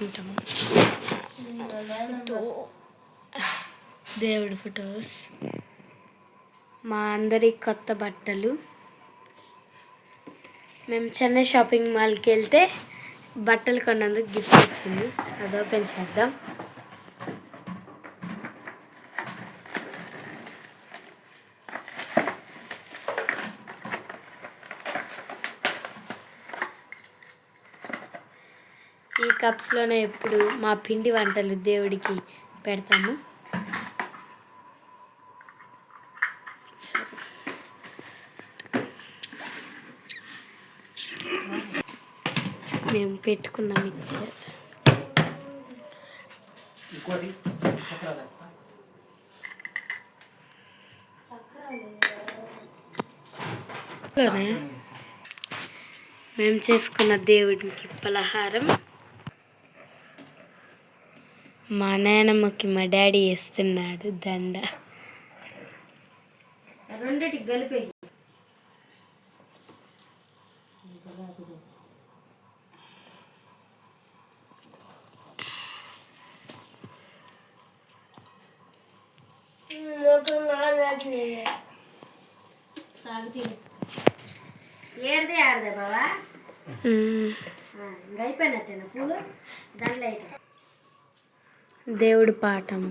పెట్టుకుంటాము. దేవుడి ఫొటోస్, మా అందరి కొత్త బట్టలు. మేము చెన్నై షాపింగ్ మాల్కి వెళ్తే బట్టలు కొన్నందుకు గిఫ్ట్ వచ్చింది, అది ఓపెన్ చేద్దాం. ఈ కప్స్లోనే ఎప్పుడు మా పిండి వంటలు దేవుడికి పెడతాము. మేము పెట్టుకున్న మిక్చర్, మేము చేసుకున్న దేవుడికి పలహారం. మా నాయనమ్మకి మా డాడీ వేస్తున్నాడు దండ. రెండిటికి కలిపి ఏడదే ఆడదే బావా, ఇంకా అయిపోయినట్టేనా పూలు దాంట్లో. దేవుడి పటం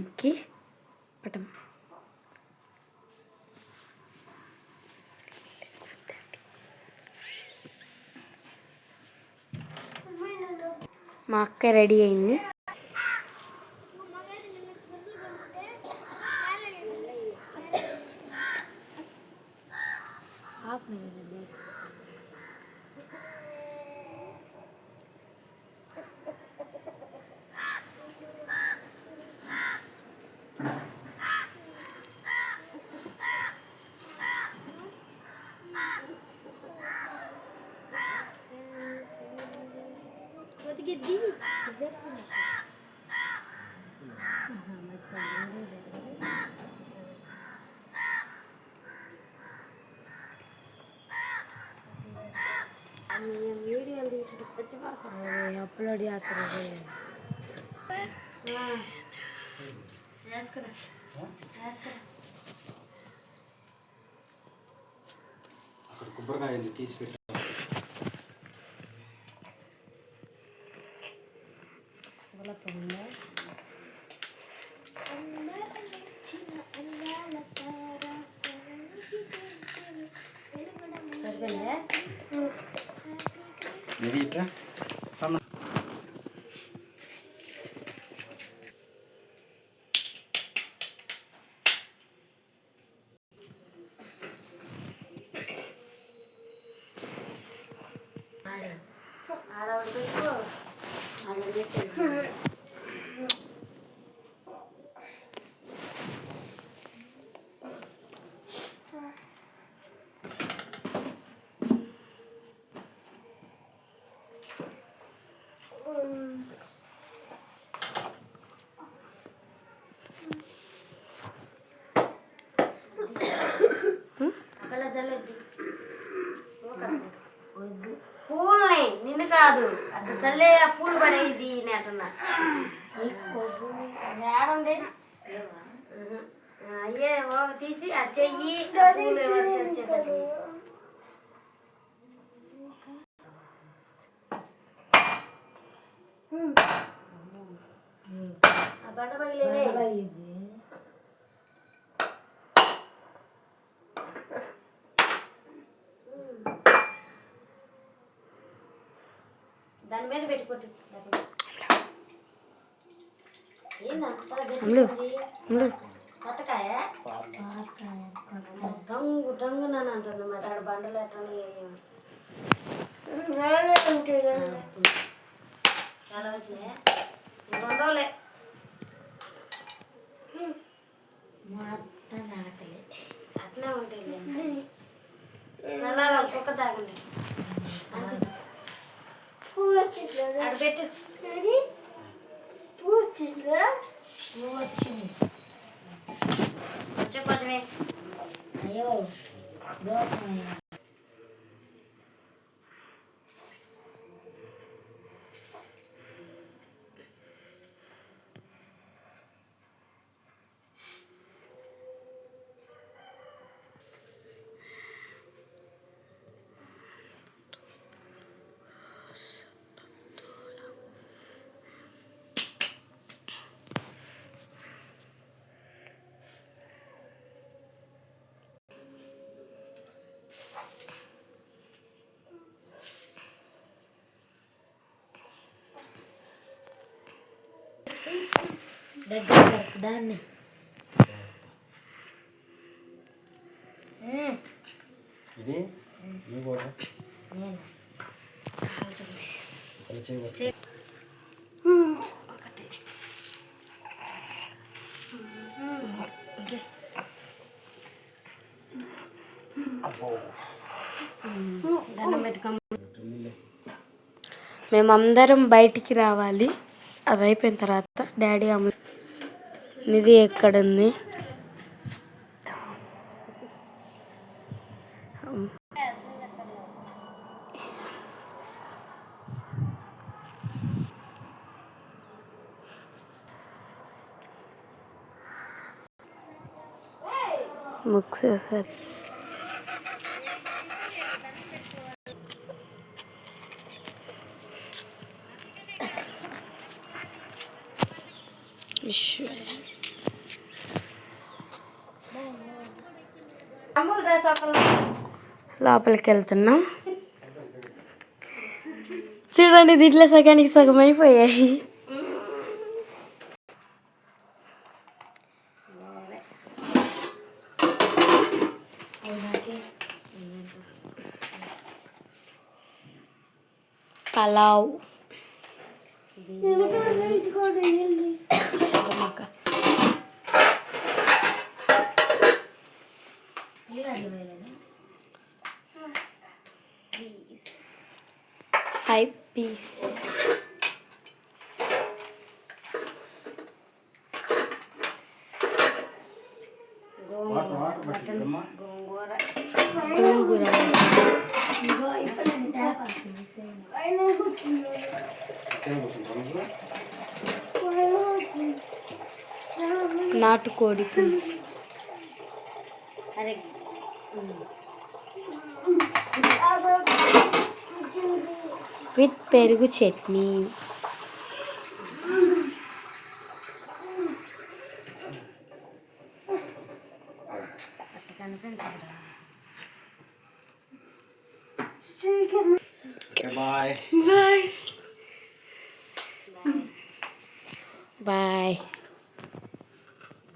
మా అక్క రెడీ అయింది. వీడియోలు తీసి అప్లోడ్ చేస్తారు. అక్కడ కొబ్బరికాయలు తీసి పెట్టారు. పూలని నిన్ను కాదు అట్లా చల్లే పూలు పడేది నేటన్నా ఏడుంది. అయ్యే తీసి ఆ చెయ్యి పూలు ఎవరికి వచ్చేటట్టు ఆ బండ పగిలేనే. దాని మీద పెట్టుకోవచ్చు. కొత్తకాయ రంగు రంగు నన్ను అంటుంది మరి ఆడ బండలు ఎట్లా చాలా వచ్చినాయి. ఇంకొండలే అట్లే ఉంటుంది. నల్ల కుక్క తాగండి అక్కడ పెట్టు. వచ్చింది వచ్చే కొంచెమే. అయ్యో దగ్గర దాన్ని ఇది ఇది కూడా నేను అది చేయవచ్చు. ఒకటి ఓకే దండం పెట్టుకో. మేమందరం బయటికి రావాలి. అది అయిపోయిన తర్వాత డాడీ అమ్మ నిధి ఎక్కడుంది? ముక్సేసారు. అమ్ములు డ్రెస్ ఒకళ్ళు లోపలికి వెళ్తున్నాం. చూడండి దీంట్లో సగానికి సగం అయిపోయాయి. Pulao five piece. గోంగూర గోంగూర, నాటుకోడి పులుసు, అరే విత్ పెరుగు చట్నీ. Bye bye.